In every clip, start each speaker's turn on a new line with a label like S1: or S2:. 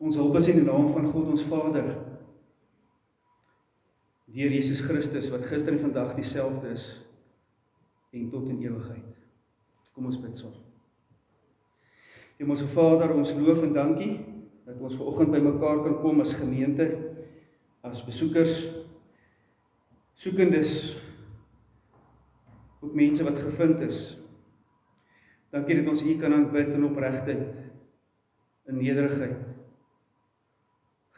S1: Ons hulp is in die naam van God ons Vader, deur Jesus Christus, wat gister en vandag dieselfde is, en tot in ewigheid. Kom ons bid saam. Hemelse Vader, ons loof en dankie, dat ons vanoggend by mekaar kan kom as gemeente, as besoekers, soekendes, ook mense wat gevind is. Dankie dat ons U kan aanbid in opregtheid, in nederigheid.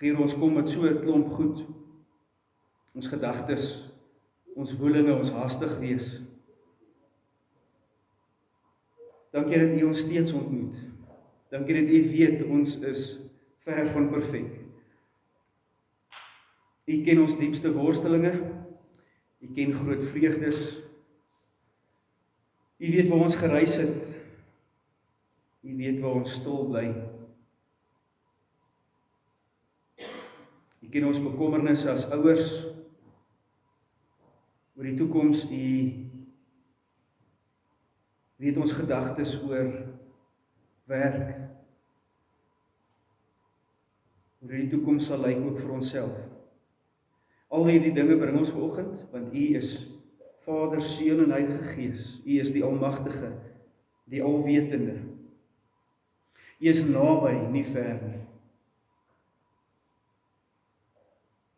S1: Here, ons kom met so 'n klomp goed, ons gedagtes, ons woelinge, ons haastig wees. Dankie dat U ons steeds ontmoet. Dankie dat U weet, ons is ver van perfek. U ken ons diepste worstelinge, U ken groot vreugdes, U weet waar ons gereis het, U weet waar ons stil bly. U ken ons bekommernisse as ouers, oor die toekoms, U weet ons gedagtes oor werk, hoe die toekoms sal lyk ook vir onsself. Al hierdie dinge bring ons vanoggend, want U is Vader, Seun en Heilige Gees. U is die Almagtige, die Alwetende. U is naby, nie ver nie.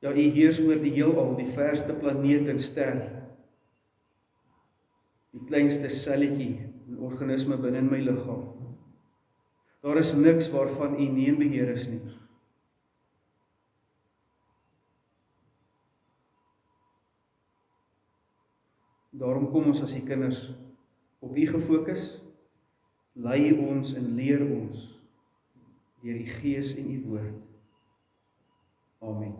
S1: Ja, U heers oor die heelal, die verste planeet en ster, die kleinste selletjie en organisme binne in my liggaam. Daar is niks waarvan U nie in beheer is nie. Daarom kom ons as U kinders op U gefokus, lei ons en leer ons deur die Gees en U woord. Amen.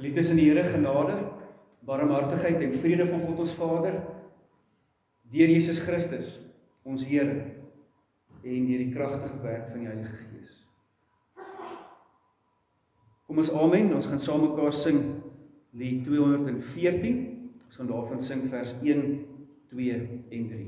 S1: Geliefdes in die Here, genade, barmhartigheid en vrede van God ons Vader, deur Jesus Christus, ons Here, en deur die kragtige werk van die Heilige Gees. Kom ons amen, ons gaan saam mekaar sing Lied 214, ons gaan daarvan sing vers 1, 2 en 3.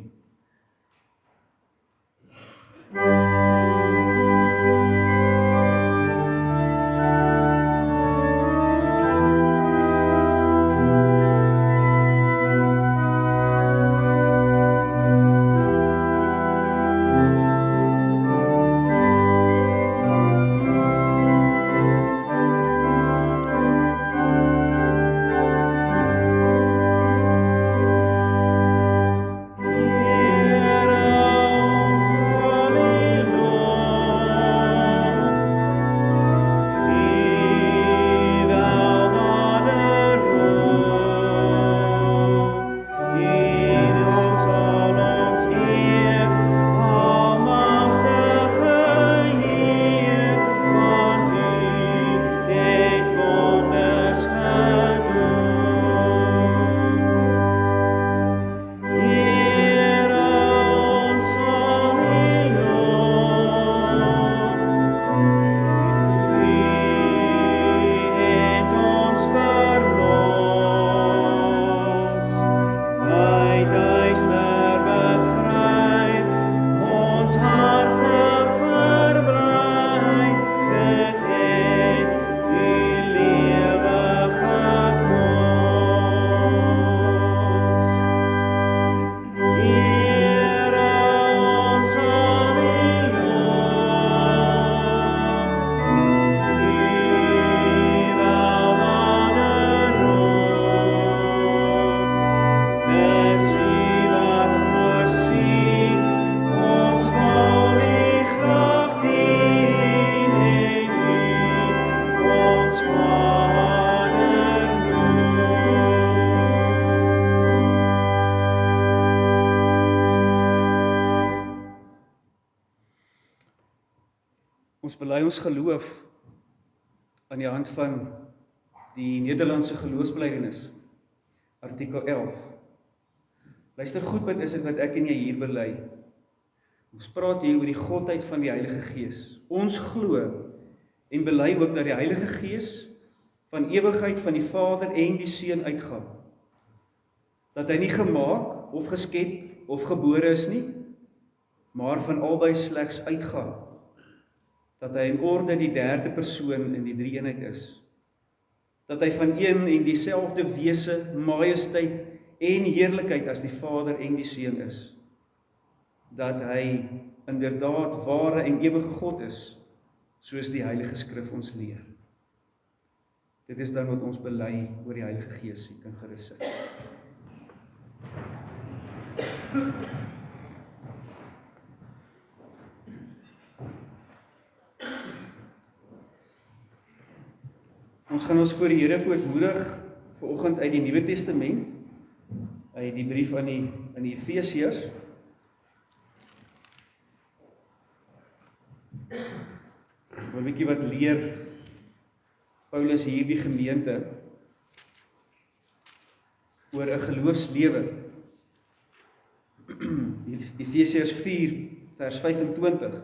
S1: Ons bely ons geloof aan die hand van die Nederlandse geloofsbelijdenis, artikel 11. Luister goed, wat is dit wat ek en jy hier bely? Ons praat hier oor die godheid van die Heilige Gees. Ons glo en bely ook dat die Heilige Gees van ewigheid van die Vader en die Seun uitgaan. Dat hy nie gemaak of geskep of gebore is nie, maar van albei slegs uitgaan. dat hy in orde die derde persoon in die drie-eenheid is, dat hy van een en dieselfde wese, majesteit en heerlikheid as die Vader en die Seun is, dat hy inderdaad ware en ewige God is, soos die Heilige Skrif ons leer. Dit is dan wat ons bely oor die Heilige Gees, jy kan gerus sit. Ons gaan ons voor die Here voortmoedig vanoggend uit die Nuwe Testament, uit die brief aan die Efesiërs. Maar 'n bietjie wat leer Paulus hierdie gemeente oor 'n geloofslewe. Efesiërs 4 vers 25.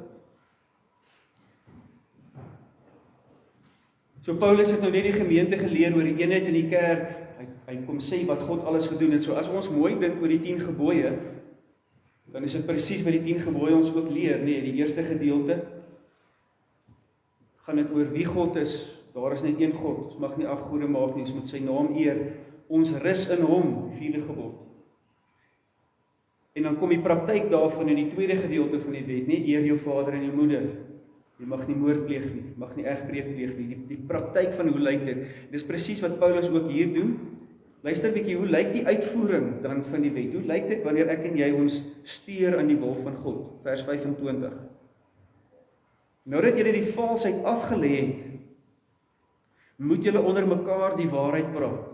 S1: So Paulus het nou net die gemeente geleer oor die eenheid in die kerk. Hy kom sê wat God alles gedoen het. So as ons mooi dink oor die 10 gebooie, dan is dit presies wat die 10 gebooie ons ook leer, nee, die eerste gedeelte gaan dit oor wie God is. Daar is net een God. Ons mag nie afgode maak nie, ons moet sy naam eer. Ons rus in hom, die 4de gebod. En dan kom die praktyk daarvan in die tweede gedeelte van die wet, nie eer jou vader en jou moeder. Jy mag nie moord pleeg nie, mag nie egbreek pleeg nie. Die praktyk van hoe lyk dit? Dis presies wat Paulus ook hier doen. Luister 'n bietjie, hoe lyk die uitvoering dan van die wet? Hoe lyk dit wanneer ek en jy ons steur aan die wil van God? Vers 25. Nou dat julle die valsheid afgelê het, moet julle onder mekaar die waarheid praat.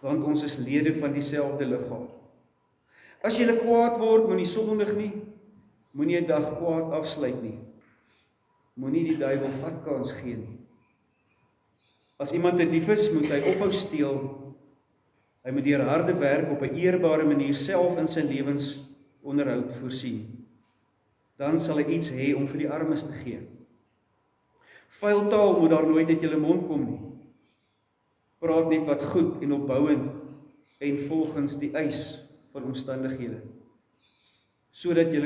S1: Want ons is lede van dieselfde liggaam. As julle kwaad word, moenie sondig nie. Moenie 'n dag kwaad afsluit nie. Moenie die duiwel vatkans gee nie. As iemand 'n dief is, moet hy ophou steel. Hy moet deur harde werk op 'n eerbare manier self in sy lewensonderhoud voorsien. Dan sal hy iets hê om vir die armes te gee. Vuil taal moet daar nooit uit julle mond kom nie. Praat net wat goed en opbouend en volgens die eis van omstandighede. Sodat dit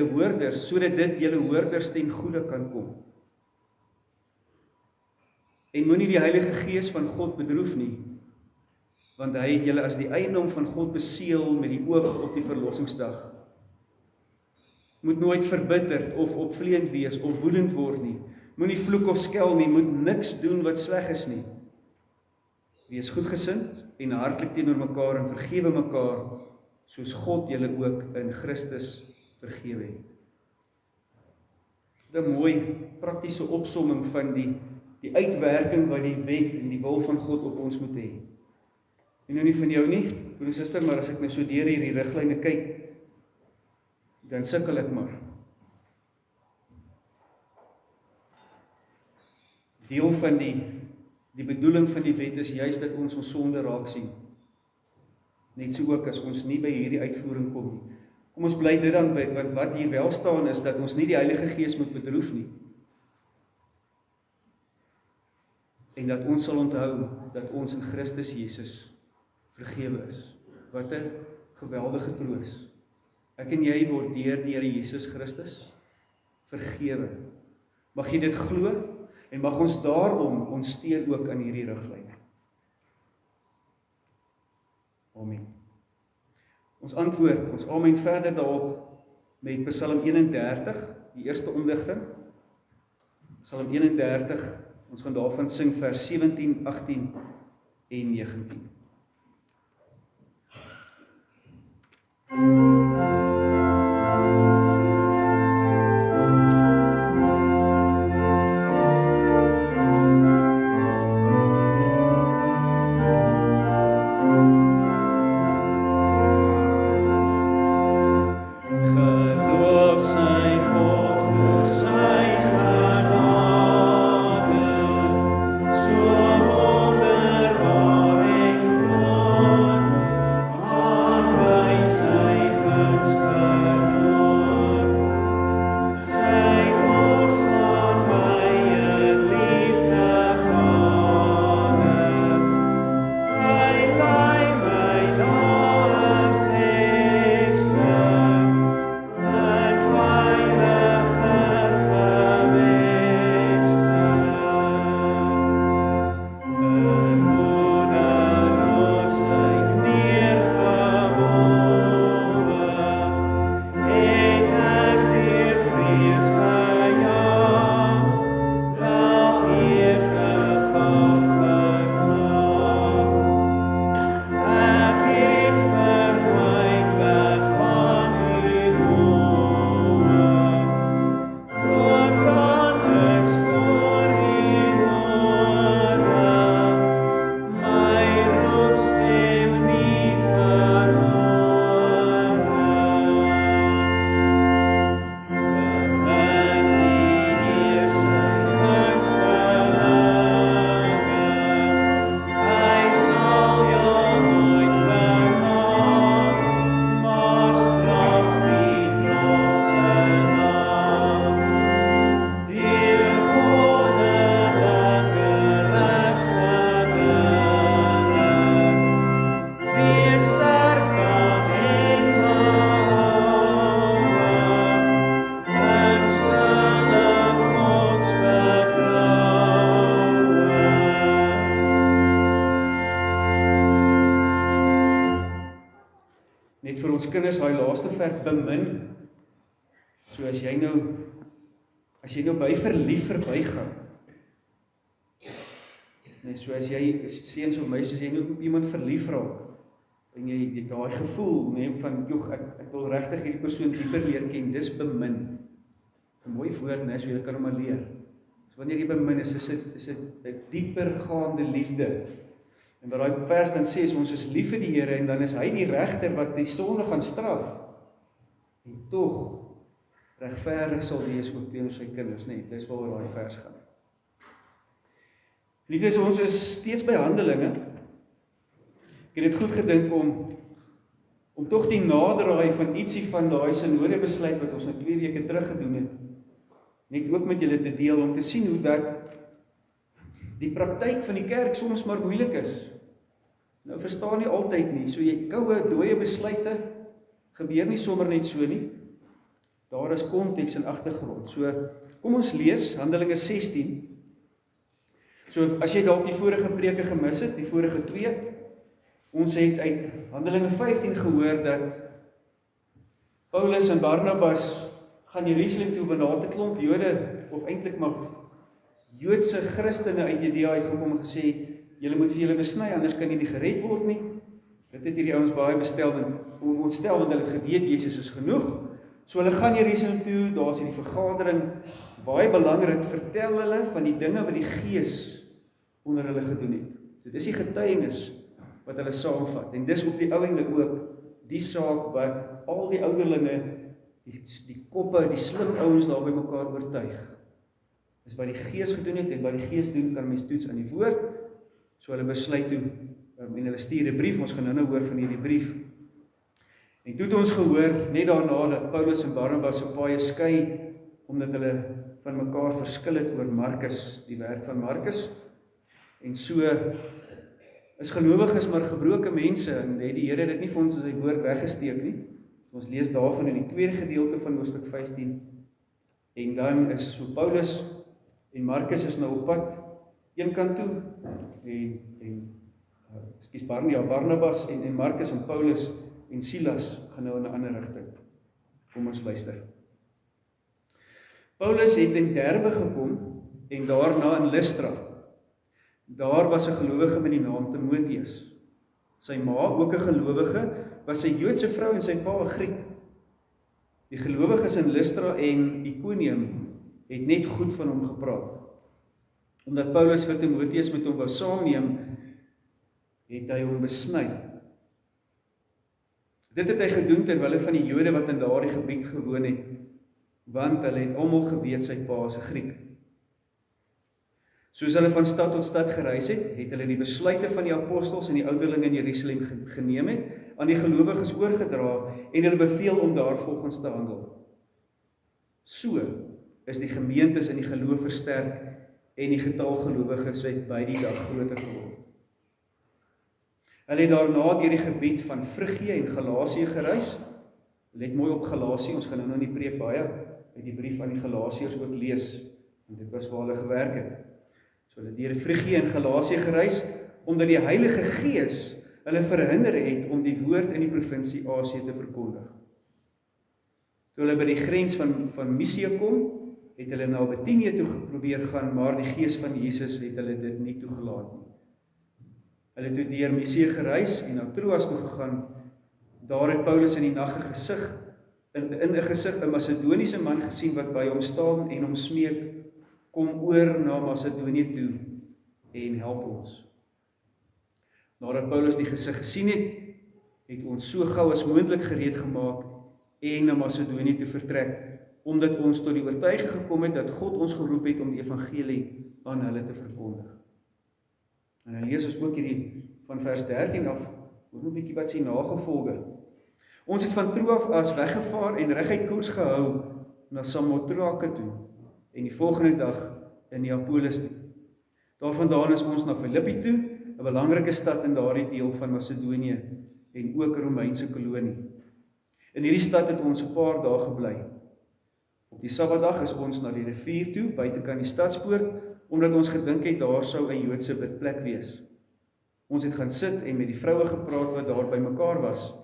S1: julle hoorders ten goeie kan kom. En moenie die Heilige Gees van God bedroef nie, want hy het julle as die eiendom van God beseël met die oog op die verlossingsdag. Moet nooit verbitterd of opvleend wees of woedend word nie. Moenie vloek of skel nie, moet niks doen wat sleg is nie. Wees goedgesind en hartlik teenoor mekaar en vergewe mekaar, soos God julle ook in Christus vergewe het. 'n mooi praktiese opsomming van die uitwerking wat die wet en die wil van God op ons moet hê. En nou nie van jou nie, broer en suster, maar as ek nou so deur hierdie riglyne kyk, dan sukkel ek maar. Deel van die bedoeling van die wet is juist dat ons sonde raak sien. Net so ook as ons nie by hierdie uitvoering kom nie. Kom ons bly dit dan by, want wat hier wel staan is dat ons nie die Heilige Gees moet bedroef nie. En dat ons sal onthou dat ons in Christus Jesus vergewe is. Wat 'n geweldige troos. Ek en jy word deur die Here Jesus Christus vergewe. Mag jy dit glo en mag ons daarom ons steun ook aan hierdie riglyne. Amen. Ons antwoord, ons amen verder daarop met Psalm 31, die eerste omdigting. Psalm 31, ons gaan daarvan sing vers 17, 18 en 19.
S2: So wonderbaar en
S1: ons kinders daai laaste vers bemin. So as jy nou by verlief verbygaan. Nee, so as jy seuns of meisies, jy nou op iemand verlief raak, en jy daai gevoel, van, joh, ek wil regtig hierdie persoon dieper leer ken, dis bemin. 'n Mooi woord, so jy kan hom maar leer. So wanneer jy bemin is dit 'n dieper gaande liefde. En wat daai vers dan sê, is ons is lief vir die Here, en dan is hy die regter wat die sonde gaan straf, en tog regverdig sal wees ook teenoor sy kinders, dis waaroor daai vers gaan. Liefdes, ons is steeds by Handelinge. Ek het dit goed gedink om tog die naderdraai van ietsie van daai sinodebesluit wat ons nou 2 weke terug gedoen het, net ook met julle te deel, om te sien hoe dat die praktyk van die kerk soms maar moeilik is. Nou verstaan nie altyd nie, so jy koue, dooie besluite, gebeur nie sommer net so nie. Daar is konteks en agtergrond. So, kom ons lees Handelinge 16. So, as jy dalk die vorige preke gemis het, die vorige 2, ons het uit Handelinge 15 gehoor dat Paulus en Barnabas gaan Jerusalem toe, want daar het 'n klomp Jode, of eintlik maar Joodse Christene uit Judea uitgekom en gesê, julle moet vir julle besny, anders kan julle nie gered word nie. Dit het hierdie ouens baie ontstel, want hulle het geweet, Jesus is genoeg. So hulle gaan Jerusalem toe, daar is hierdie vergadering, baie belangrik, vertel hulle van die dinge wat die Gees onder hulle gedoen het. So dis die getuienis wat hulle saamvat, en dis op die ouenlik ook die saak wat al die ouderlinge, die koppe, die slim ouens daar by mekaar oortuig. Dis wat die Gees gedoen het, en wat die Gees doen, kan mens toets aan die woord. So hulle besluit toe, en hulle stuur 'n brief, ons gaan nou hoor van hierdie brief. En toe het ons gehoor, net daarna, dat Paulus en Barnabas se paaie skei, omdat hulle van mekaar verskil het oor Markus, die werk van Markus. En so is gelowiges maar gebroke mense, en die Here het dit nie vir ons in sy woord weggesteek nie. Ons lees daarvan in die tweede gedeelte van hoofstuk 15. En dan is so Paulus en Markus is nou op pad een kant toe, Barnabas en Markus en Paulus en Silas gaan nou in 'n ander rigting. Kom ons luister. Paulus het in Derbe gekom en daarna in Lystra. Daar was 'n gelowige met die naam Timoteus. Sy ma, ook 'n gelowige, was 'n Joodse vrou en sy pa 'n Griek. Die gelowiges in Lystra en Ikonium het net goed van hom gepraat. Omdat Paulus vir Timoteus met hom wou saamneem, het hy hom besny. Dit het hy gedoen terwille van die Jode wat in daardie gebied gewoon het, want hulle het almal geweet sy pa is 'n Griek. Soos hulle van stad tot stad gereis het, het hulle die besluite van die apostels en die ouderlinge in Jerusalem geneem het, aan die gelowiges oorgedra en hulle beveel om daarvolgens te handel. So is die gemeentes in die geloof versterk en die getal gelowiges het by die dag groter geword. Hulle het daarna deur die gebied van Frigië en Galasië gereis. Let mooi op Galasië, ons gaan nou in die preek baie uit die brief aan die Galasiërs ook lees, want dit was waar hulle gewerk het. So hulle het deur Frigië en Galasië gereis, omdat die Heilige Gees hulle verhinder het om die woord in die provinsie Asië te verkondig. Toe hulle by die grens van Misië kom, het hulle na Bitinië toe probeer gaan, maar die Gees van Jesus het hulle dit nie toegelaat nie. Hulle het toe deur Misië gereis en na Troas toe gegaan. Daar het Paulus in die nag 'n gesig 'n Macedoniese man gesien wat by hom staan en hom smeek, kom oor na Macedonië toe en help ons. Nadat Paulus die gesig gesien het, het ons so gou as moontlik gereed gemaak en na Macedonië toe vertrek, omdat ons tot die oortuiging gekom het dat God ons geroep het om die evangelie aan hulle te verkondig. En dan lees ons ook hierdie van vers 13 af, hoor 'n bietjie wat sy nagevolge. Ons het van Troas af weggevaar en reguit koers gehou na Samotrake toe en die volgende dag in Neapolis toe. Daarvandaan is ons na Filippi toe, 'n belangrike stad in daardie deel van Macedonië en ook 'n Romeinse kolonie. In hierdie stad het ons 'n paar dae gebly. Op die Sabbatdag is ons na die rivier toe, buitekant die stadspoort, omdat ons gedink het daar sou 'n Joodse bidplek wees. Ons het gaan sit en met die vroue gepraat wat daar by mekaar was.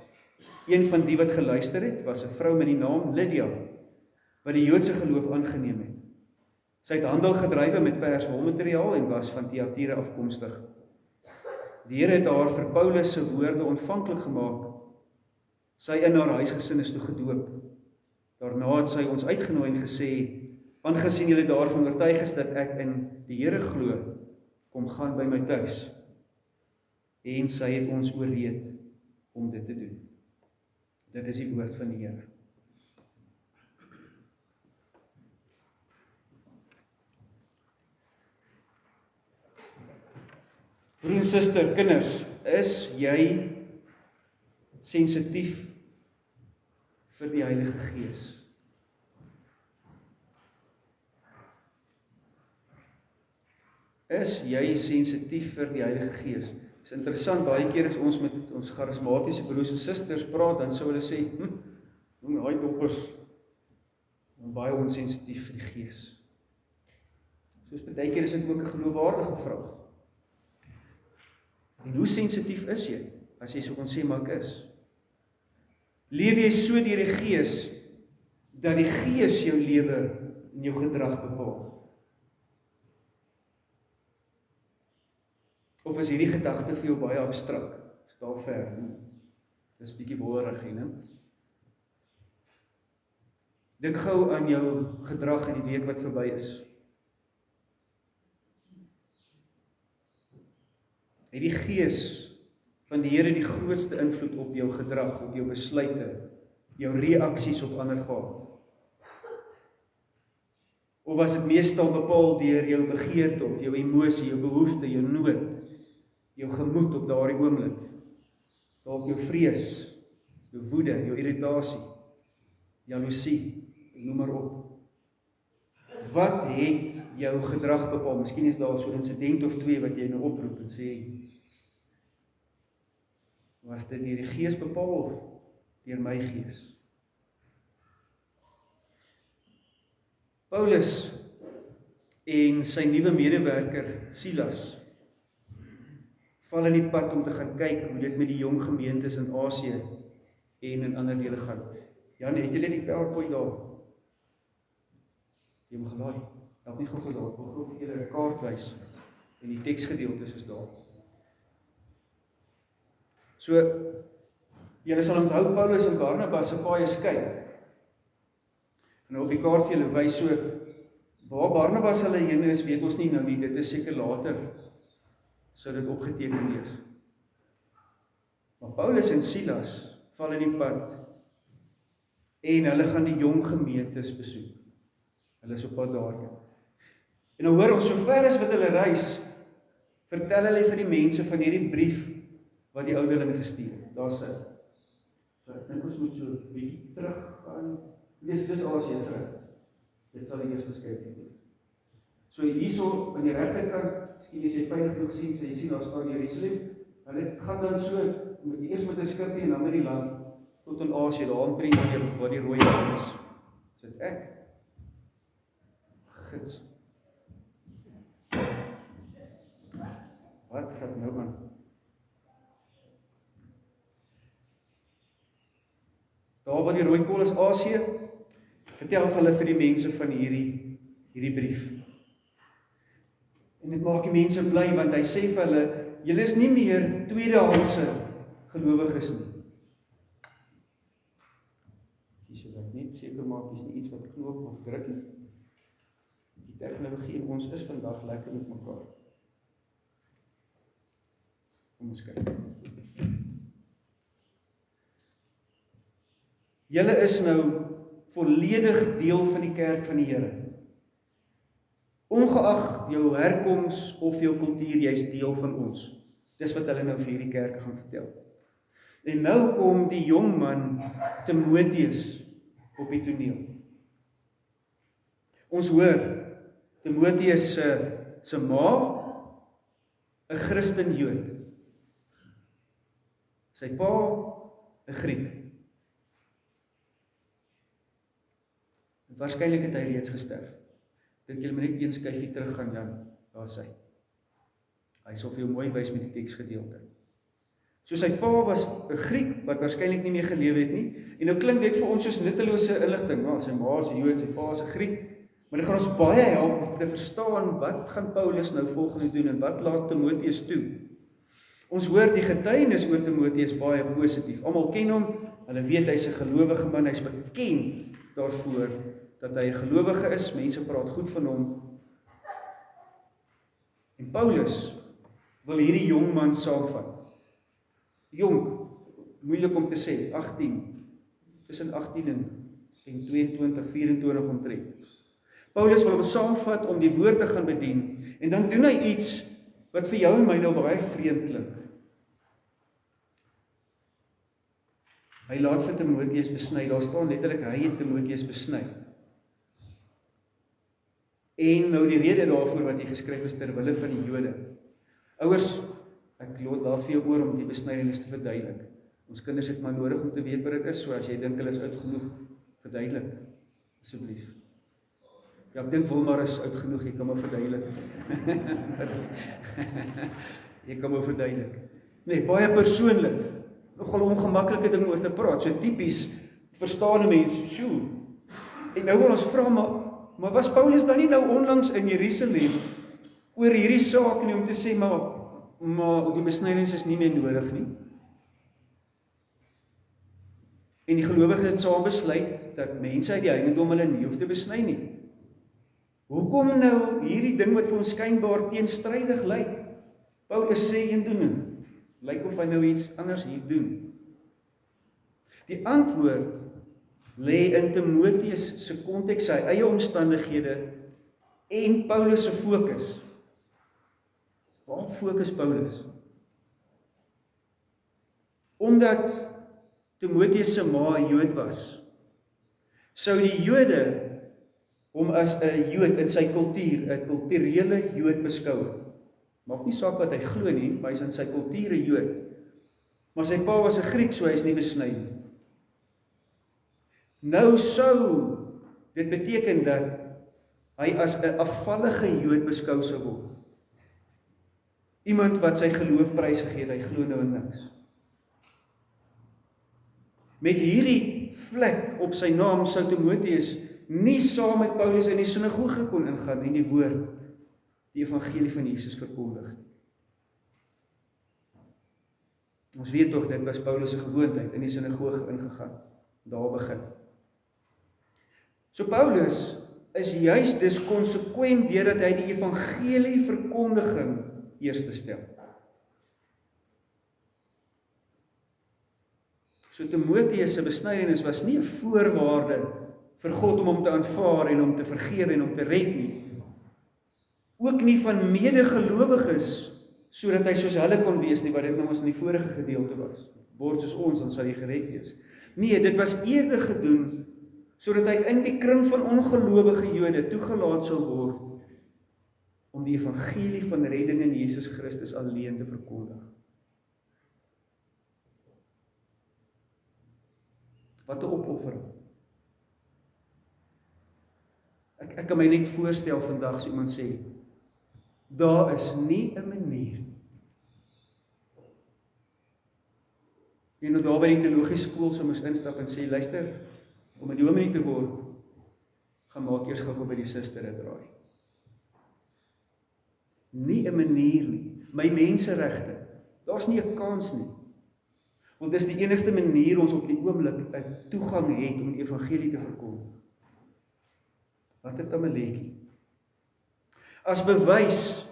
S1: Een van die wat geluister het, was 'n vrou met die naam Lydia, wat die Joodse geloof aangeneem het. Sy het handel gedrywe met perswolmateriaal en was van Thyatira afkomstig. Die Here het haar vir Paulus se woorde ontvanklik gemaak. Sy in haar huisgesin is toe gedoop. Daarna het sy ons uitgenooi en gesê, aangesien julle daarvan oortuig is dat ek in die Here glo, kom gaan by my tuis. En sy het ons ooreed om dit te doen. Dit is die woord van die Here. Broer en suster, kinders, is jy sensitief vir die Heilige Gees? Is jy sensitief vir die Heilige Gees? Dit is interessant, baie keer as ons met ons charismatiese broers en susters praat, dan sou hulle sê, daai doppers, baie onsensitief vir die Gees. Soos baie keer is dit ook 'n geloofwaardige vraag. En hoe sensitief is jy, as jy so kon sê, maar ek is? Leef jy so deur die Gees, dat die Gees jou lewe en jou gedrag bepaal? Of is hierdie gedagte vir jou baie abstrak? Is daar ver? Dis bietjie wollerig, hè? Dink gou aan jou gedrag in die week wat verby is. Het die Gees van die Here die grootste invloed op jou gedrag, op jou besluite, jou reaksies op ander gehad? Of was dit meestal bepaal deur jou begeerte of jou emosie, jou behoefte, jou nood, jou gemoed op daardie oomblik? Dalk jou vrees, jou woede, jou irritasie, jaloesie, noem maar op. Wat het jou gedrag bepaal? Miskien is daar so 'n insident of twee wat jy nou oproep en sê, was dit deur die Gees bepaal of deur my gees? Paulus en sy nuwe medewerker Silas val in die pad om te gaan kyk hoe dit met die jong gemeentes in Asië en in ander dele gaan. Jan, het julle die PowerPoint daar? Jy moet gelaai. Help nie gou daar. Ek wil gou vir julle 'n kaart wys en die teksgedeeltes is daar. So, julle sal onthou Paulus en Barnabas se paaie skei. En op die kaart vir julle wys so, waar Barnabas hulle heen is, weet ons nie nou nie, dit is seker later, sou dit opgeteken wees. Maar Paulus en Silas val in die pad, en hulle gaan die jong gemeentes besoek. Hulle is op pad daarheen. En nou hoor ons, so ver as wat hulle reis, vertel hulle vir die mense van hierdie brief, wat die ouderling gestuur het. Daar sê, ek dink ons moet so 'n bietjie terug gaan. Dis alles jy is reg. Dit sal die eerste skryfie wees. So hierso aan die regterkant, miskien as jy veilig genoeg sien, jy sien daar staan Jerusalem. Hulle gaan dan so eers met 'n skipie en dan met die land tot in Asië, daar omtrent waar die Rooi See is. Sit ek. Gids. Wat gaan nou aan? Daar waar die Rooi Kool is Asië, vertel hulle vir die mense van hierdie brief. En dit maak die mense bly, want hy sê vir hulle, julle is nie meer tweedehandse gelowiges nie. Kies jy net seker maak, is nie iets wat knoop of druk nie. Die tegnologie in ons is vandag lekker met mekaar. Kom ons kyk. Julle is nou volledig deel van die kerk van die Here. Ongeag jou herkoms of jou kultuur, jy is deel van ons. Dis wat hulle nou vir hierdie kerk gaan vertel. En nou kom die jong man Timoteus op die toneel. Ons hoor Timoteus se ma, 'n Christen Jood. Sy pa, 'n Griek. Waarskynlik het hy reeds gesterf. Dink julle moet net een skyfie terug gaan, Jan, daar is hy. Hy sal vir jou mooi wys met die teksgedeelte. So sy pa was 'n Griek, wat waarskynlik nie meer geleef het nie, en nou klink dit vir ons soos nuttelose inligting, maar sy ma is 'n Jood, sy pa is 'n Griek, maar dit gaan ons baie help om te verstaan, wat gaan Paulus nou volgende doen, en wat laat Timoteus toe. Ons hoor die getuienis oor Timoteus baie positief, almal ken hom, hulle weet hy's 'n gelowige man, hy's bekend daarvoor, dat hy 'n gelowige is, mense praat goed van hom. En Paulus wil hierdie jong man saamvat. Jong, moeilik om te sê, 18, tussen 18 en 22, 24 omtrent. Paulus wil hom saamvat om die woord te gaan bedien, en dan doen hy iets wat vir jou en my nou baie vreemd klink. Hy laat vir Timoteus besny, daar staan letterlik, hy het Timoteus besny. En nou die rede daarvoor wat hier geskryf is, terwille van die Jode. Ouers, ek laat vir jou oor om die besnydenis te verduidelik. Ons kinders het maar nodig om te weet wat dit is, so as jy dink hulle is oud genoeg, verduidelik, asseblief. Ja, ek dink Wilmar is oud genoeg, jy kan maar verduidelik. Jy kan maar verduidelik. Nee, baie persoonlik, nogal ongemaklike ding oor te praat, so typies, verstaande mense, sjoe. En nou wil ons vra, maar was Paulus dan nie nou onlangs in Jerusalem, oor hierdie saak nie, om te sê, maar die besnydenis is nie meer nodig nie. En die gelowiges het saam besluit, dat mense uit die heidendom hulle nie hoef te besny nie. Hoekom nou hierdie ding wat vir ons skynbaar teenstrydig lyk? Paulus sê en doen, lyk of hy nou iets anders hier doen. Die antwoord lê in Timoteus se konteks, sy eie omstandighede en Paulus se fokus. Waar fokus Paulus? Omdat Timoteus se ma 'n Jood was, sou die Jode hom as 'n Jood in sy kultuur, 'n kulturele Jood beskou het. Maak nie saak wat hy glo nie, maar hy is in sy kultuur 'n Jood. Maar sy pa was 'n Griek, so hy is nie besny nie. Nou sou dit beteken dat hy as 'n afvallige Jood beskou sou word. Iemand wat sy geloof prysgegee, hy glo nou in niks. Met hierdie vlek op sy naam sou Timoteus nie saam met Paulus in die sinagoge kon ingaan en die woord, die evangelie van Jesus verkondig. Ons weet tog, dit was Paulus se gewoonheid, in die sinagoge ingegaan, daar begin. So Paulus is juis dus konsekwent deurdat hy die evangelie verkondiging eerste stel. So Timoteus se besnydenis was nie 'n voorwaarde vir God om hom te aanvaar en hom te vergewe en hom te red nie. Ook nie van medegelowiges, sodat hy soos hulle kon wees nie, wat dit nou ons in die vorige gedeelte was. Word soos ons, dan sal hy gered wees. Nee, dit was eerder gedoen, sodat hy in die kring van ongelowige Jode toegelaat sou word, om die evangelie van redding in Jesus Christus alleen te verkondig. Wat 'n opoffering. Ek kan my net voorstel vandag as iemand sê, daar is nie 'n manier. En nou daar by die teologiese skool sou moes instap en sê, luister, om 'n dominee te word, gaan maak eers gou by die suster 'n draai. Nie 'n manier nie. My menseregte, daar's nie 'n kans nie. Want dis die enigste manier ons op die oomblik 'n toegang het om die evangelie te verkondig. Wat 'n tamaletjie. As bewys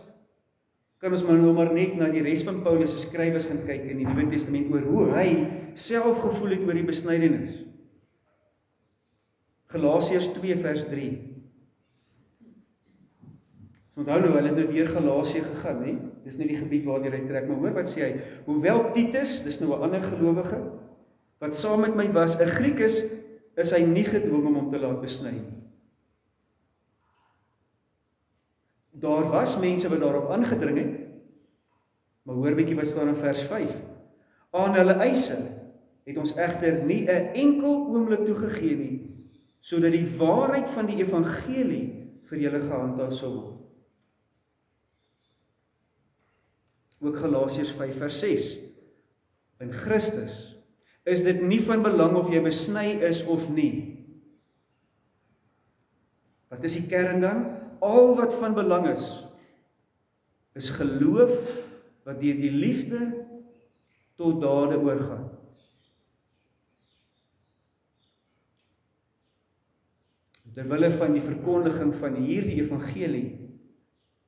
S1: kan ons maar net na die res van Paulus se skrywes gaan kyk in die Nuwe Testament oor hoe hy self gevoel het oor die besnydenis. Galasiërs 2 vers 3. Onthou nou, hulle het nou deur Galasië gegaan, hè? Dis nou die gebied waar hy trek, maar hoor wat sê hy, hoewel Titus, dis nou 'n ander gelowige, wat saam met my was, 'n Griek is hy nie gedwing om hom te laat besny nie. Daar was mense wat daarop aangedring het, maar hoor bietjie wat staan in vers 5. Aan hulle eise het ons egter nie 'n enkel oomblik toegegee nie, sodat die waarheid van die evangelie vir julle gehandhaaf sou word. Ook Galasiërs 5 vers 6. in Christus, is dit nie van belang of jy besny is of nie. Wat is die kern dan? Al wat van belang is geloof wat deur die liefde tot dade oorgaan. Terwille van die verkondiging van hierdie evangelie,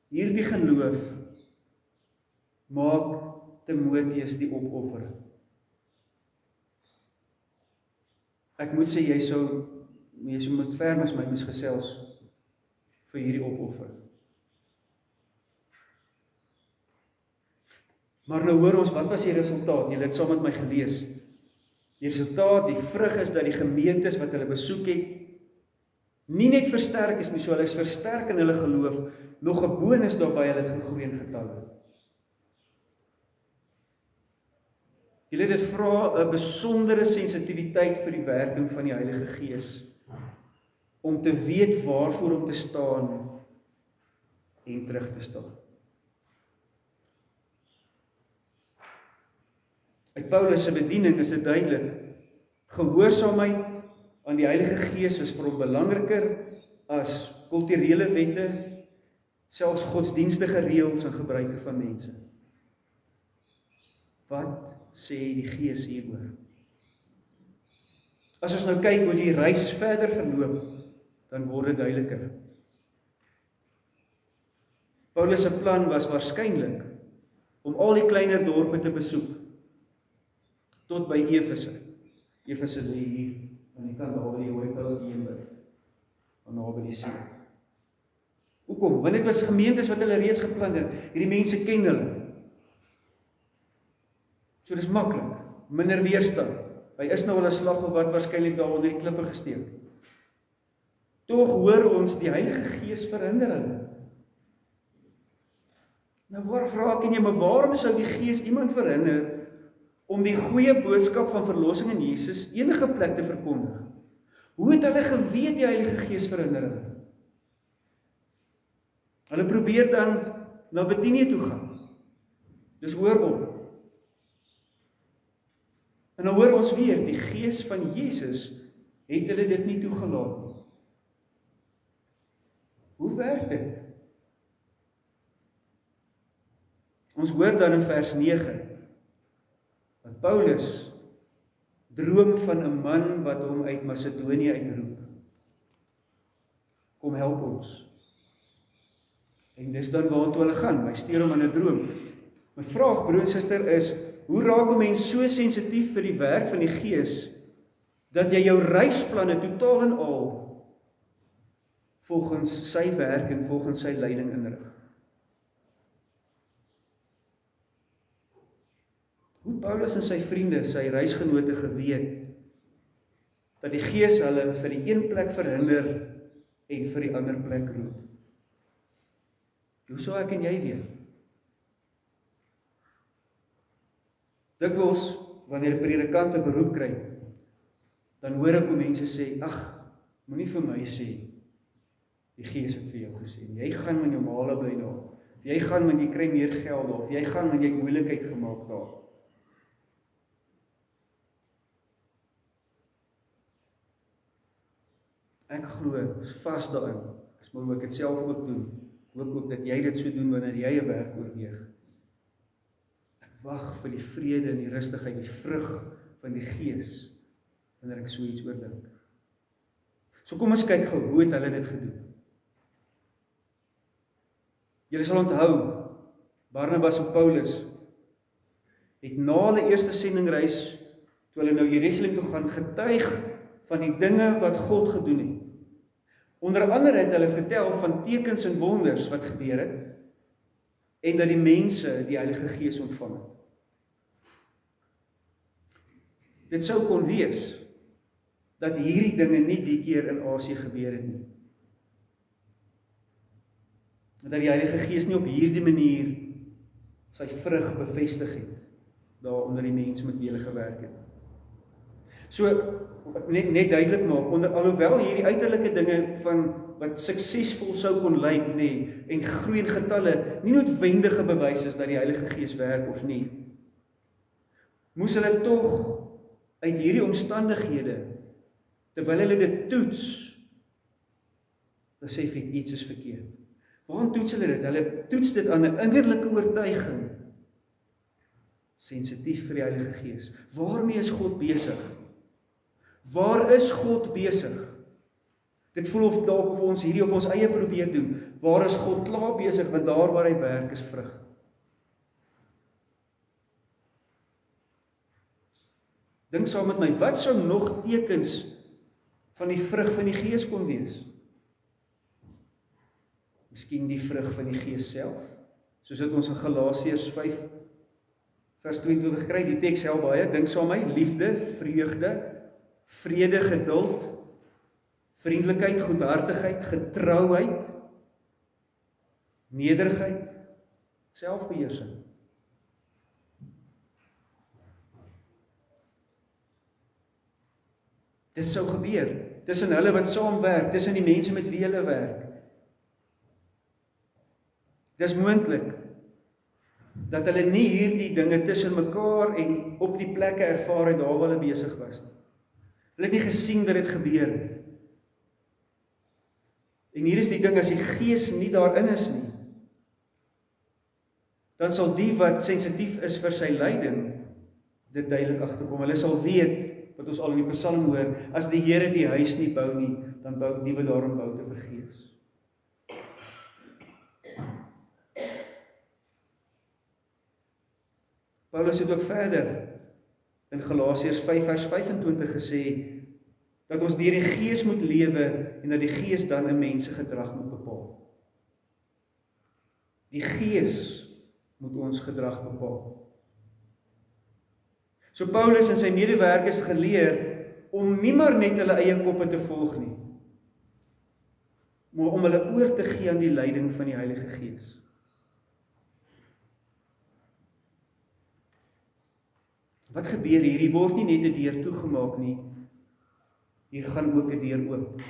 S1: hierdie geloof, maak Timoteus die opoffering. Ek moet sê, jy sou met ferm as my gesels vir hierdie opoffering. Maar nou hoor ons, wat was die resultaat? Julle het saam met my gelees. Die resultaat, die vrug is dat die gemeentes wat hulle besoek het, nie net versterk is nie, so hulle is versterk in hulle geloof, nog 'n bonus daarbey, hulle het gegroei in getalle. Julle dit vra 'n besondere sensitiwiteit vir die werking van die Heilige Gees, om te weet waarvoor om te staan en terug te staan. Uit Paulus se bediening is dit duidelik, gehoorsaamheid aan die Heilige Gees is vir hom belangriker as kulturele wette, selfs godsdienstige reëls en gebruike van mense. Wat sê die Gees hieroor? As ons nou kyk hoe die reis verder verloop, dan word dit duideliker. Paulus se plan was waarskynlik om al die kleiner dorpe te besoek, tot by Efese. Efese lê hier aan die kant daar by die Hoëkou Eemberg, aan naby die see. Hoekom? Want dit was gemeentes wat hulle reeds geplan het. Hierdie mense ken hulle. So dis maklik, minder weerstand. Hy is nou al 'n slag of wat waarskynlik daar onder die klippe gesteek. Tog hoor ons die Heilige Gees verhinder hulle. Nou waar vra ek en jy, maar waarom sou die Gees iemand verhinder om die goeie boodskap van verlossing in Jesus enige plek te verkondig? Hoe het hulle geweet die Heilige Gees verhinder hulle? Hulle probeer dan na Betanië toe gaan. Dis hoorop. En nou hoor ons weer, die Gees van Jesus het hulle dit nie toegelaat nie. Hoe werk dit? Ons hoor dan in vers 9, dat Paulus droom van 'n man wat hom uit Macedonië uitroep. Kom help ons. En dis dan waartoe hulle gaan, hy stuur hom in 'n droom. My vraag, broer en suster, is, hoe raak 'n mens so sensitief vir die werk van die Gees, dat jy jou reisplanne totaal en al volgens sy werk en volgens sy leiding inrig? Hoe Paulus en sy vriende, sy reisgenote geweet, dat die Gees hulle vir die een plek verhinder en vir die ander plek roep? Hoe sou ek en jy weet? Dikwels, wanneer 'n predikant 'n beroep kry, dan hoor ek hoe mense sê, ag, moenie vir my sê, die Gees het vir jou gesê, jy gaan met jou male bly daar, of jy gaan met jy kry meer geld daar, of jy gaan met jy moeilikheid gemaak daar. Ek glo, is vas daarin, as maar hoe ek dit self ook doen, hoop ook dat jy dit so doen wanneer jy 'n werk oorweeg. Ek wag vir die vrede en die rustigheid, die vrug van die Gees, wanneer ek so iets oordink. So kom ons kyk gou, hoe het hulle dit gedoen? Julle sal onthou, Barnabas en Paulus het na hulle eerste sendingreis, toe hulle nou Jerusalem toe gaan, getuig van die dinge wat God gedoen het. Onder andere het hulle vertel van tekens en wonders wat gebeur het, en dat die mense die Heilige Gees ontvang het. Dit sou kon wees, dat hierdie dinge nie die keer in Asië gebeur het nie. Dat die Heilige Gees nie op hierdie manier sy vrug bevestig het, daar onder die mense met wie hulle gewerk het. So, net duidelik maak, alhoewel hierdie uiterlike dinge van wat suksesvol sou kon lyk, en groei in getalle, nie noodwendige bewys is dat die Heilige Gees werk of nie. moes hulle tog uit hierdie omstandighede, terwyl hulle dit toets, besef ek iets is verkeerd. Waarom toets hulle dit? Hulle toets dit aan 'n innerlike oortuiging, sensitief vir die Heilige Gees. Waarmee is God besig? Waar is God besig? Dit voel of dalk of ons hierdie op ons eie probeer doen. Waar is God klaar besig, want daar waar hy werk is vrug. Dink saam met my, wat sou nog tekens van die vrug van die Gees kon wees? Miskien die vrug van die Gees self, soos dit ons in Galasiërs 5 vers 22 kry, die teks hel baie, dink saam met my, liefde, vreugde, vrede, geduld, vriendelikheid, goedhartigheid, getrouheid, nederigheid, selfbeheersing. Dit sou gebeur, tussen hulle wat saamwerk, tussen die mense met wie hulle werk. Dis moontlik, dat hulle nie hierdie dinge tussen mekaar en op die plekke ervaar het daar waar hulle besig was nie. Hulle het nie gesien dat dit gebeur nie. En hier is die ding, as die Gees nie daarin is nie, dan sal die wat sensitief is vir sy lyding, dit duidelik agterkom. Hulle sal weet, wat ons al in die Psalm hoor, as die Here die huis nie bou nie, dan bou die wat daarom bou te vergeefs. Paulus het ook verder in Galasiërs 5 vers 25 gesê, dat ons deur die Gees moet lewe, en dat die Gees dan 'n mens se gedrag moet bepaal. Die Gees moet ons gedrag bepaal. So Paulus en sy medewerkers geleer, om nie maar net hulle eie koppe te volg nie, maar om hulle oor te gee aan die leiding van die Heilige Gees. Wat gebeur hier? Hier word nie net 'n deur toegemaak nie, hier gaan ook 'n deur oop.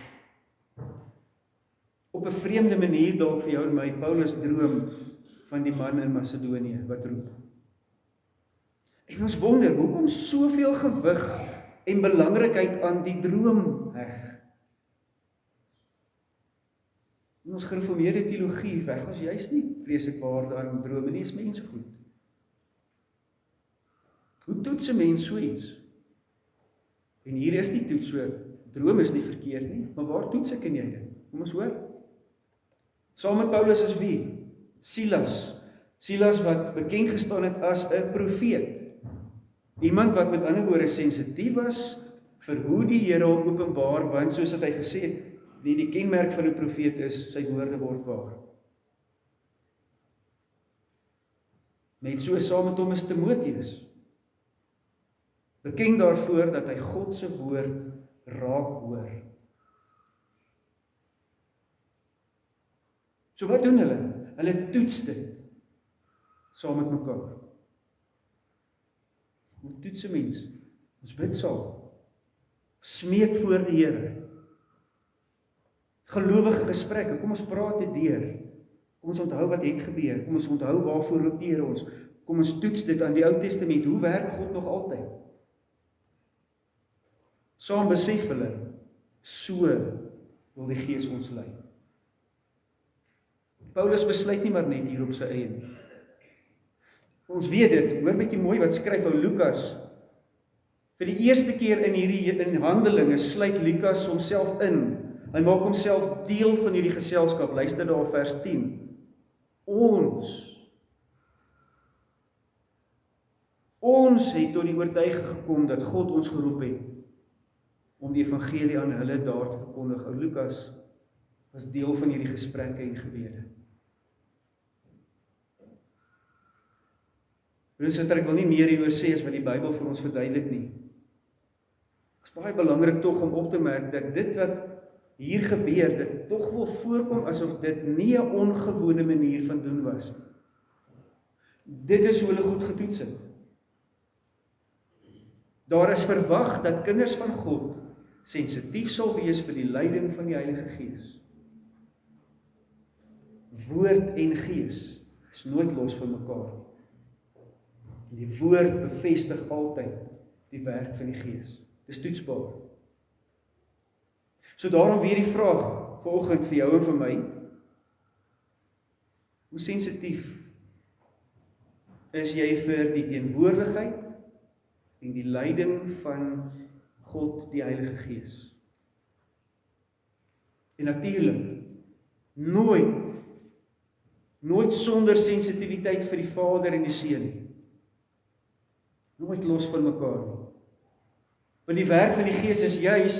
S1: Op 'n vreemde manier dalk vir jou en my, Paulus droom van die man in Macedonië wat roep. En ons wonder, hoekom soveel gewig en belangrikheid aan die droom heg? In ons gereformeerde teologie weg ons juist nie vreeslik waarde aan drome nie, is mense goed. Hoe toets 'n mens so iets? En hier is die toets so, droom is nie verkeerd nie, maar waar toets ek en jy dit? Kom ons hoor. Saam met Paulus is wie? Silas. Silas wat bekend gestaan het as 'n profeet. Iemand wat met ander woorde sensitief was vir hoe die Here hom openbaar, want soos het hy gesê het, die kenmerk van 'n profeet is, sy woorde word waar. Net so saam met hom is Timoteus. Bekend daarvoor dat hy God se woord raak hoor. So wat doen hulle? Hulle toets dit saam met mekaar. Hoe toets 'n mens? Ons bid saam. Smeek voor die Here. Gelowige gesprekke, kom ons praat dit deur. Kom ons onthou wat het gebeur. Kom ons onthou waarvoor roep die Here ons. Kom ons toets dit aan die Ou Testament. Hoe werk God nog altyd? Saam besef hulle, so wil die Gees ons lei. Paulus besluit nie maar net hier op sy eie nie. Ons weet dit, hoor bietjie mooi wat skryf ou Lukas. Vir die eerste keer in Handelinge sluit Lukas homself in. Hy maak homself deel van hierdie geselskap. Luister daar vers 10. Ons het tot die oortuiging gekom dat God ons geroep het om die evangelie aan hulle daar te verkondig. Ou Lukas was deel van hierdie gesprekke en gebede. Broer en suster, ek wil nie meer hieroor sê as wat die Bybel vir ons verduidelik nie. Dit is baie belangrik tog om op te merk dat dit wat hier gebeur, dit tog wil voorkom asof dit nie 'n ongewone manier van doen was nie. Dit is hoe hulle goed getoets het. Daar is verwag dat kinders van God sensitief sal wees vir die leiding van die Heilige Gees. Woord en Gees is nooit los van mekaar. En die woord bevestig altyd die werk van die Gees. Dis toetsbaar. So daarom weer die vraag vanoggend vir jou en vir my. Hoe sensitief is jy vir die teenwoordigheid en die leiding van God die Heilige Gees? En natuurlik, nooit sonder sensitiwiteit vir die Vader en die Seun nie. Nooit los van mekaar nie. Want die werk van die Gees is juis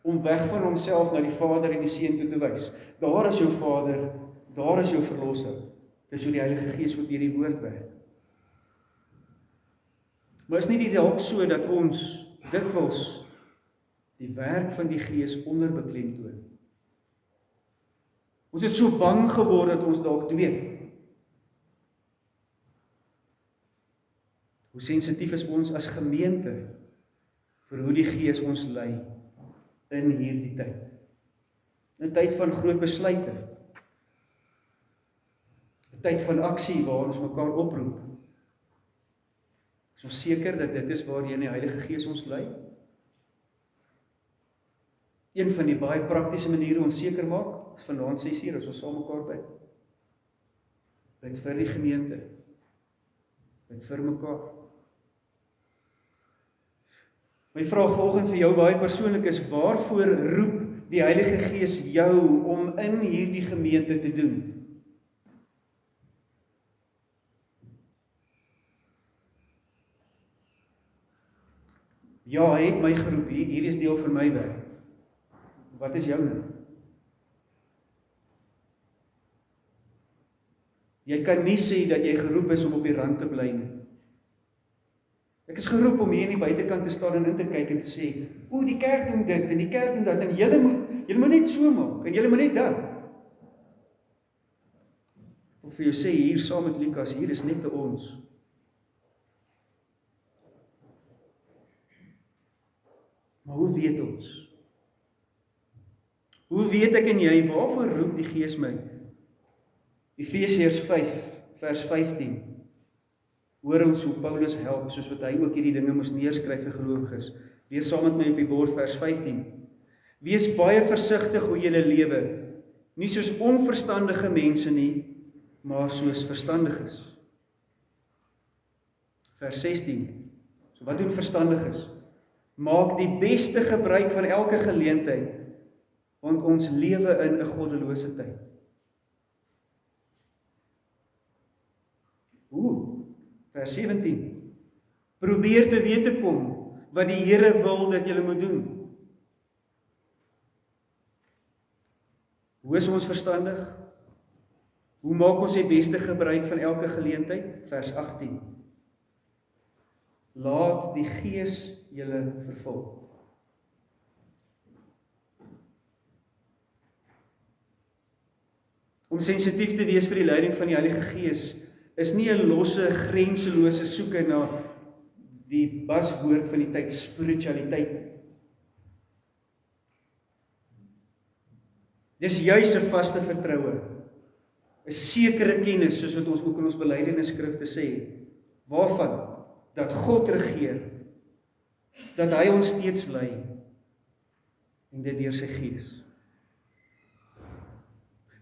S1: om weg van homself na die Vader en die Seun toe te wys. Daar is jou Vader, daar is jou Verlosser. Dis hoe die Heilige Gees ook deur die woord werk. Maar is nie dit dalk so dat ons dikwels die werk van die Gees onderbeklemtoon? Ons het so bang geword dat ons dalk weet. Hoe sensitief is ons as gemeente vir hoe die Gees ons lei in hierdie tyd? 'n tyd van groot besluite. 'n Tyd van aksie waar ons mekaar oproep. Is ons seker dat dit is waarheen die Heilige Gees ons lei? Een van die baie praktiese maniere ons seker maak, is vanaand 6:00 as ons saam mekaar bid. Bid vir die gemeente. Bid vir mekaar. My vraag vanoggend vir jou baie persoonlik is, waarvoor roep die Heilige Gees jou om in hierdie gemeente te doen? Ja, hy het my geroep, hier is deel van my werk. Wat is joune? Jy kan nie sê dat jy geroep is om op die rand te bly nie. Ek is geroep om hier in die buitekant te staan en in te kyk en te sê, o, die kerk doen dit en die kerk doen dat, en julle moet net so maak, en julle moet net dat. Of vir jou sê, hier saam met Lukas, hier is net te ons. Maar hoe weet ons? Hoe weet ek en jy, waarvoor roep die Gees my? Efesiërs 5, vers 15. Hoor ons hoe Paulus help, soos wat hy ook hierdie dinge moes neerskryf vir gelowiges. Lees saam met my op die bord, vers 15. Wees baie versigtig hoe julle lewe, nie soos onverstandige mense nie, maar soos verstandiges. Vers 16. So wat doen verstandiges? Maak die beste gebruik van elke geleentheid, want ons lewe in 'n goddelose tyd. Hoe? Vers 17. Probeer te weet te kom wat die Here wil dat julle moet doen. Hoe is ons verstandig? Hoe maak ons die beste gebruik van elke geleentheid? Vers 18. Laat die Gees julle vervul. Om sensitief te wees vir die leiding van die Heilige Gees is nie 'n losse, grenselose soeke na die baswoord van die tyd, spiritualiteit. Dis juis 'n vaste vertroue, 'n sekere kennis, soos wat ons ook in ons belydenisskrifte sê, waarvan? Dat God regeer, dat hy ons steeds lei, en dit deur sy Gees.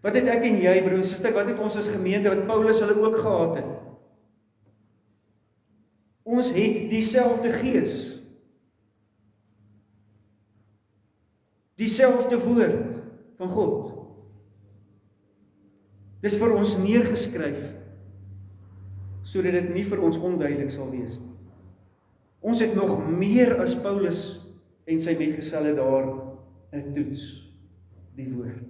S1: Wat het ek en jy, broer en suster, wat het ons as gemeente, wat Paulus hulle ook gehad het? Ons het dieselfde Gees. Dieselfde woord van God. Dis vir ons neergeskryf, sodat dit nie vir ons onduidelik sal wees nie. Ons het nog meer as Paulus en sy metgeselle daar 'n toets, die woord.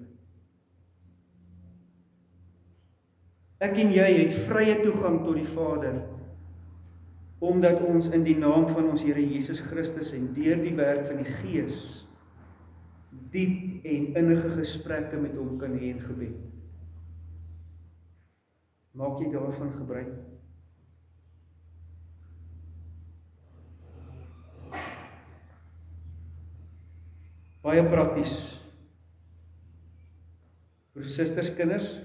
S1: Ek en jy het vrye toegang tot die Vader, omdat ons in die naam van ons Here Jesus Christus en deur die werk van die Gees diep en innige gesprekke met hom kan hê in gebed. Maak jy daarvan gebruik? Baie prakties. Vir susters, kinders,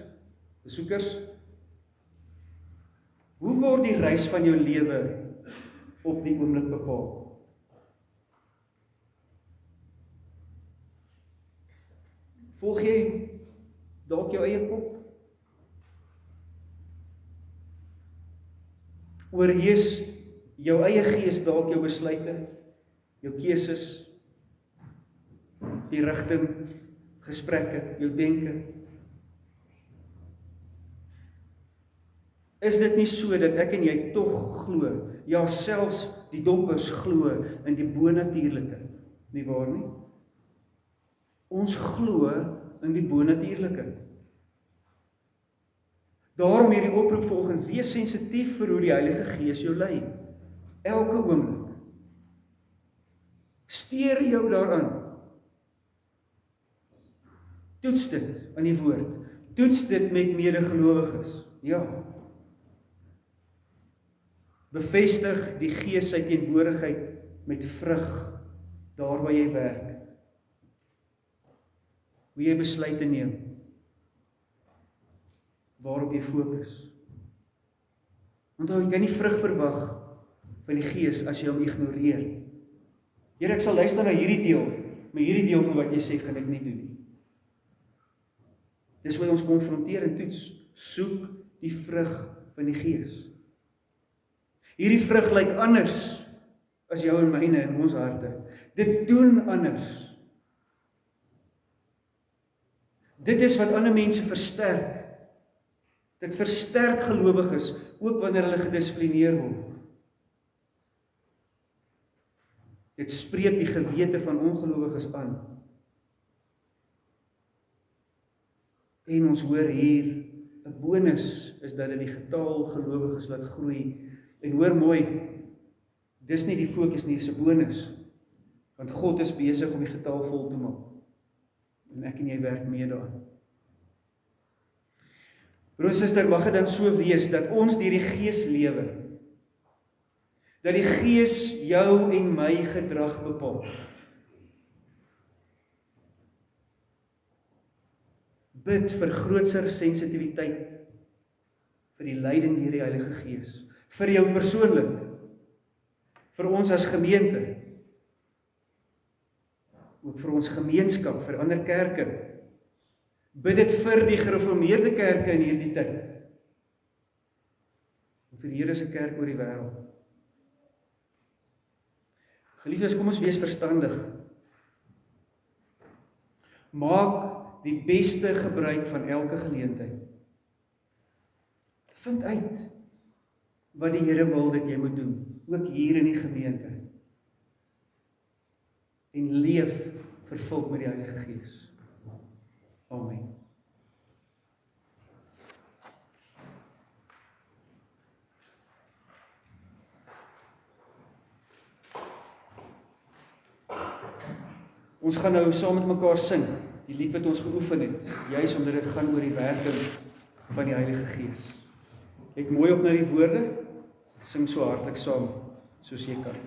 S1: besoekers. Hoe word die reis van jou lewe op die oomblik bepaal? Volg jy dalk jou eie kop? Oorheers jou eie gees dalk jou besluite, jou keuses, die rigting, gesprekke, jou denke? Is dit nie so dat ek en jy tog glo, ja selfs die doppers glo in die bonatuurlike, nie waar nie? Ons glo in die bonatuurlike. Daarom hierdie oproep vanoggend, wees sensitief vir hoe die Heilige Gees jou lei, elke oomblik. Steer jou daaraan. Toets dit aan die woord. Toets dit met medegelowiges. Ja. Bevestig die Gees sy teenwoordigheid met vrug, daar waar jy werk. Hoe jy besluite neem, waarop jy fokus. Want jy kan nie vrug verwag van die Gees as jy hom ignoreer. Here, ek sal luister na hierdie deel, maar hierdie deel van wat jy sê, gaan ek nie doen nie. Dis hoe ons konfronteer en toets, soek die vrug van die Gees. Hierdie vrug lyk anders as jou en myne in ons harte. Dit doen anders. Dit is wat ander mense versterk. Dit versterk gelowiges, ook wanneer hulle gedissiplineer word. Dit spreek die gewete van ongelowiges aan. En ons hoor hier, 'n bonus is dat dit die getal gelowiges laat groei. En hoor mooi, dis nie die fokus nie, dis 'n bonus. Want God is besig om die getal vol te maak. En ek en jy werk mee daaraan. Broer en suster, mag dit dan so wees dat ons deur die Gees lewe. Dat die Gees jou en my gedrag bepaal. Bid vir groter sensitiwiteit vir die leiding deur die Heilige Gees. Vir jou persoonlik. Vir ons as gemeente. Ook vir ons gemeenskap, vir ander kerke. Bid dit vir die gereformeerde kerke in hierdie tyd. En vir die Here se kerk oor die wêreld. Geliefdes, kom ons wees verstandig. Maak die beste gebruik van elke geleentheid. Vind uit wat die Here wil dat jy moet doen, ook hier in die gemeente. En leef vervuld met die Heilige Gees. Amen. Ons gaan nou saam met mekaar sing, die lied wat ons geoefen het, juis omdat dit gaan oor die werking van die Heilige Gees. Kyk mooi op na die woorde, sing so hartlik saam, soos jy kan.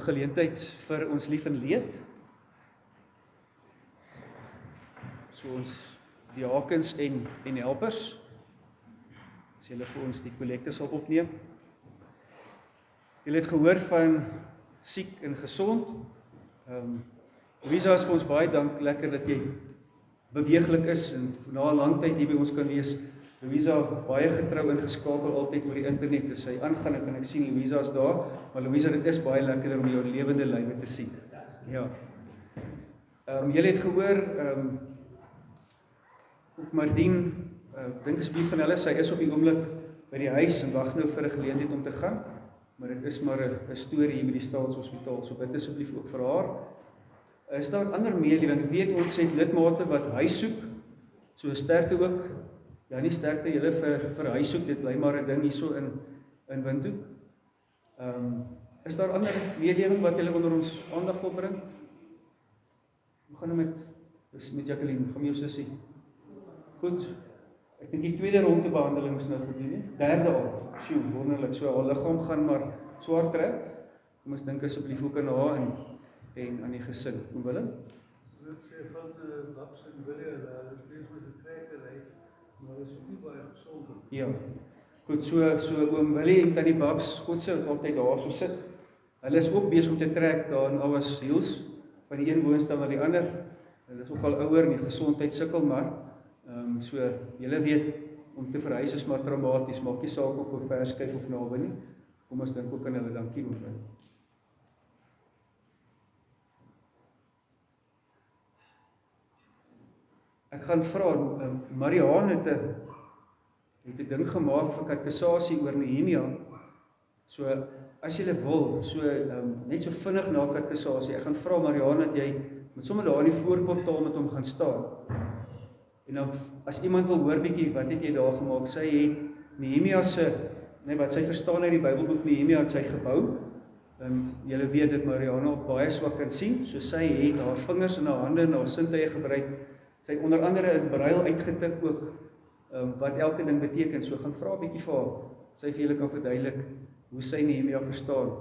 S1: geleentheid vir ons lief en leed. So ons diakens en helpers, as julle vir ons die kollekte sal opneem. Julle het gehoor van siek en gesond. Louisa is vir ons baie lekker dat jy beweeglik is en na 'n lang tyd hier by ons kan wees. Louisa baie getrou ingeskakel altyd oor die internet, as sy aangaan, dan kan ek sien Louisa is daar, maar Louisa, dit is baie lekkerder om jou lewende lywe te sien. Ja. Julle het gehoor, ook Mardien, dink asseblief van hulle, sy is op die oomblik by die huis en wag nou vir 'n geleentheid om te gaan, maar dit is maar 'n storie hier by die Staatshospitaal, so bid asseblief ook vir haar. Is daar ander meelewing? Ek weet ons het lidmate wat huis soek, so sterkte ook, ja nie sterkte julle vir huis soek, dit bly maar 'n ding hierso in Windhoek. Is daar ander meelewing wat julle onder ons aandag wil bring? Hoe gaan nou met Jacqueline, gaan met jou sussie? Goed, ek dink die tweede ronde behandeling is nou gedoen, nie? Derde al, sjoe, wonderlik, so haar liggaam gaan maar swaar trek. Kom ons dink asseblief ook aan haar en aan die gesin. Hoe wil hulle?
S2: Dit sê van Babs en Willie, hulle is bezig met die trekkerij, maar hulle is ook nie baie gesond.
S1: Ja, goed, so oom Willie en tannie Babs, God sê altyd daar so sit. Hulle is ook bezig om te trek daar in Ouers Hiels, van die een woonstel na die ander. Hulle is ook al ouer en die gesondheid sukkel, maar so, julle weet, om te verhuis is maar traumaties, maak nie saak of ver skuif of naby nie. Kom ons dink ook aan hulle, dankie oom Willie. Ek gaan vra, Mariaan het 'n ding gemaak vir katekisasie oor Nehemia. So, as jy wil, net so vinnig na katekisasie, ek gaan vra Mariaan dat jy met sommer daar in die voorportaal met hom gaan staan. En dan, as iemand wil hoor bietjie, wat het jy daar gemaak? Sy het Nehemia wat sy verstaan uit die Bybelboek Nehemia het sy gebou. Julle weet dit Mariana op baie swak kan sien, so sy het haar vingers en haar hande en haar sintuie gebruik. Sy het onder andere in brail uitgetik ook, wat elke ding beteken, so gaan vra 'n bietjie vir haar, sy vir julle kan verduidelik, hoe sy Nehemia verstaan.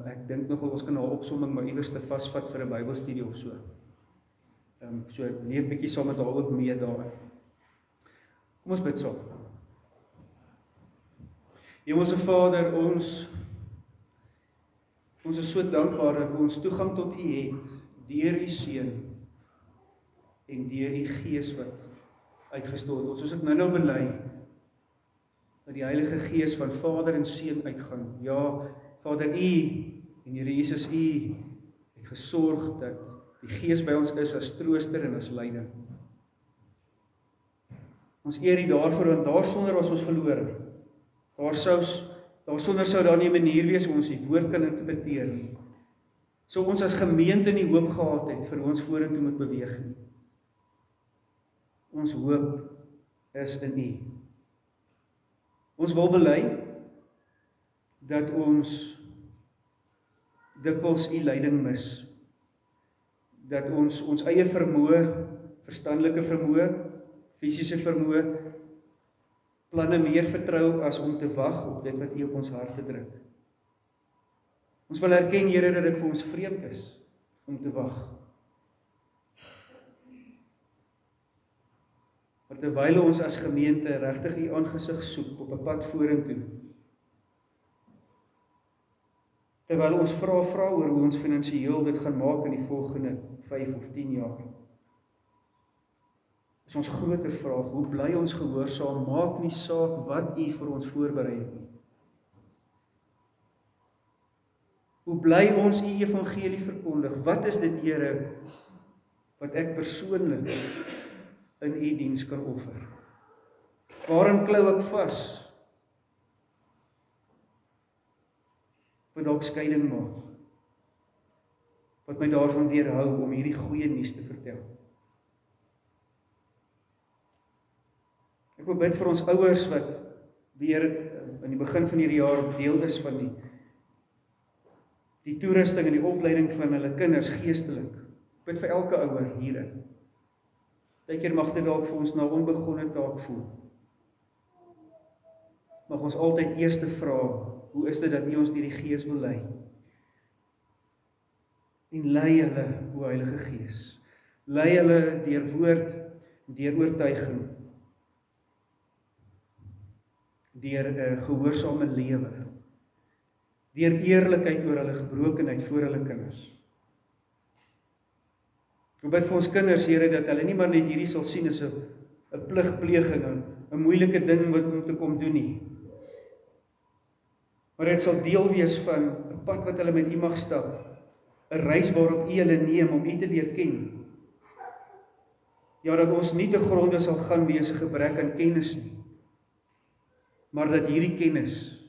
S1: Ek dink nogal ons kan haar opsomming maar iewers te vasvat vir 'n Bybelstudie of so. So leef bietjie saam met haar ook mee daar. Kom ons bid saam. Hemelse Vader, ons is so dankbaar dat ons toegang tot U het, deur U Seun, en deur U Gees wat uitgestort word. Ons het nou bely, dat die Heilige Gees van Vader en Seun uitgaan. Ja, Vader, U en Here Jesus, U het gesorg dat die Gees by ons is as trooster en as leiding. Ons eer U daarvoor, want daarsonder was ons verlore. Daarsonder sou daar nie 'n manier wees om ons die woord kan interpreteer nie. Sou ons as gemeente nie hoop gehad het vir ons vorentoe moet beweeg nie. Ons hoop is in U. Ons wil bely dat ons dikwels U leiding mis. Dat ons eie vermoë, verstandelike vermoë, fisiese vermoë, planne meer vertrou as om te wag op dit wat U op ons harte druk. Ons wil erken, Here, dat dit vir ons vreemd is om te wag. Maar terwyl ons as gemeente regtig U aangesig soek op 'n pad vorentoe, terwyl ons vra oor hoe ons finansiëel dit gaan maak in die volgende 5 of 10 jaar, is ons groter vraag, hoe bly ons gehoorsaam, maak nie saak wat U vir ons voorberei het nie. Hoe bly ons U evangelie verkondig, wat is dit, Here, wat ek persoonlik in U diens kan offer? Waarin klou ek vas? Wat dalk skeiding maak? Wat my daarvan weerhou om hierdie goeie nuus te vertel? Ek wil bid vir ons ouers wat weer in die begin van hierdie jaar deel is van die toerusting en die opleiding van hulle kinders geestelik. Ek bid vir elke ouer hierin. Partykeer mag dit dalk vir ons na onbegonne taak voel. Mag ons altyd eers vra, hoe is dit dat U ons deur die Gees wil lei? En lei hulle, o Heilige Gees. Lei hulle deur woord, deur oortuiging, deur 'n gehoorsame lewe, deur eerlikheid oor hulle gebrokenheid voor hulle kinders. Ek bid vir ons kinders, Here, dat hulle nie maar net hierdie sal sien as 'n pligpleging, 'n moeilike ding wat om te kom doen nie. Maar dit sal deel wees van 'n pad wat hulle met U mag stap, 'n reis waarop U hulle neem om U te leer ken. Ja, dat ons nie te gronde sal gaan wees 'n gebrek aan kennis nie, maar dat hierdie kennis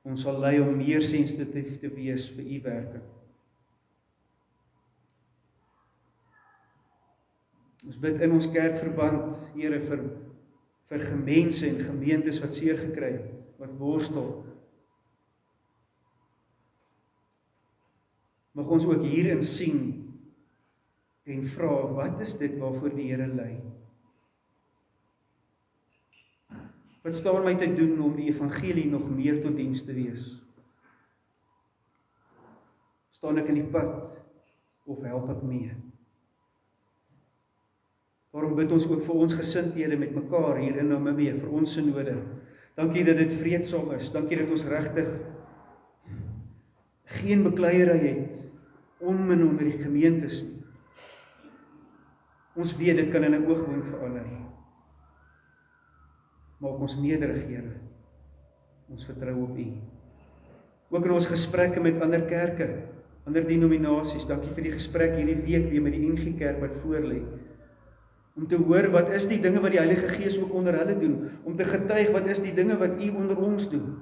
S1: ons sal lei om meer sensitief te wees vir U werking. Ons bid in ons kerkverband, Here, vir gemense en gemeentes wat seer gekry het, wat worstel. Mag ons ook hierin sien en vra, wat is dit waarvoor die Here lei? Wat staan my te doen om die evangelie nog meer tot diens te wees? Staan ek in die pad of help ek mee? Daarom bid ons ook vir ons gesindhede met mekaar hier in Namibië, vir ons synode. Dankie dat dit vreedsaam is. Dankie dat ons regtig geen bekleierery het, onmin onder die gemeentes nie. Ons weet dit kan in 'n oogwink verander. Maak ons nederig, Here. Ons vertrou op U. Ook in ons gesprekke met ander kerke, ander denominasies. Dankie vir die gesprek hierdie week weer met die NG Kerk wat voorlê. Om te hoor wat is die dinge wat die Heilige Gees ook onder hulle doen. Om te getuig wat is die dinge wat U onder ons doen.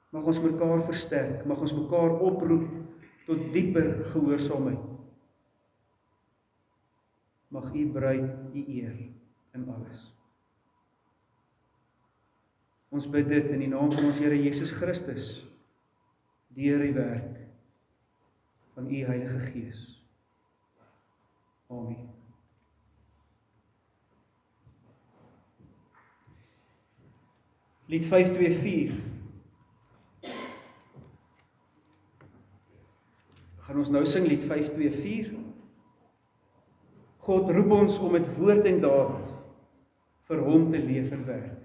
S1: Mag ons mekaar versterk, mag ons mekaar oproep tot dieper gehoorsaamheid. Mag U bruid U eer in alles. Ons bid dit in die naam van ons Here Jesus Christus, deur die werk van U Heilige Gees. Amen. Lied 524. Gaan ons nou sing lied 524. God roep ons om met woord en daad vir hom te leef en werk.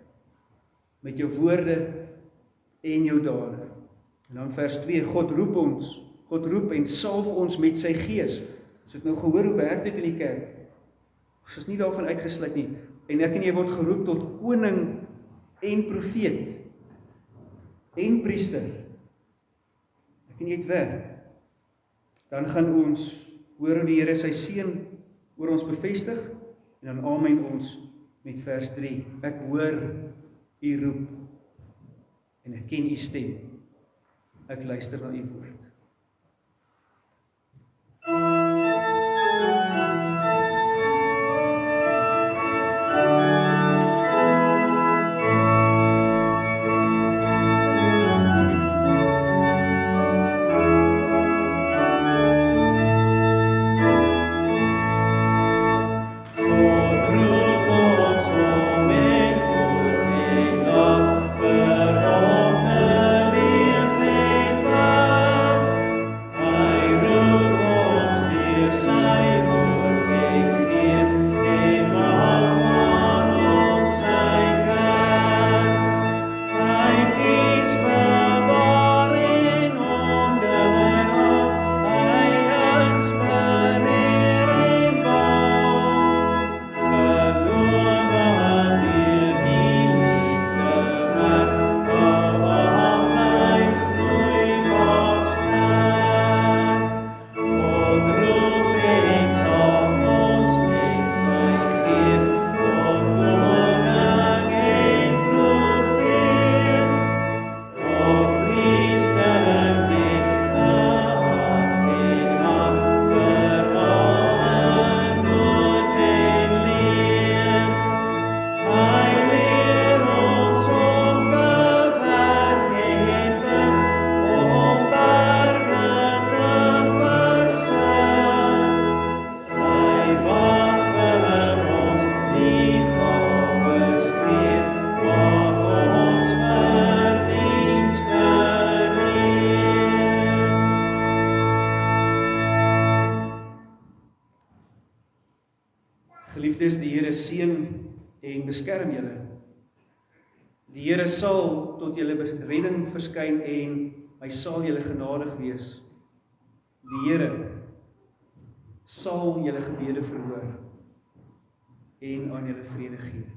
S1: Met jou woorde en jou dade. En dan vers 2, God roep en salf ons met sy gees. Ons het nou gehoor hoe werk dit in die kerk. Ons is nie daarvan uitgesluit nie. En ek en jy word geroep tot koning en profeet en priester. Ek en jy het werk. Dan gaan ons hoor hoe die Here sy seën oor ons bevestig en dan amen ons met vers 3. Ek hoor U roep en ek ken U stem. Ek luister na U woord.
S3: Vir hom te leef en
S1: Geliefdes, die Here seën en beskerm julle. Die Here sal tot julle redding verskyn en hy sal julle genadig wees. Die Here sal julle gebede verhoor en aan julle vrede gee.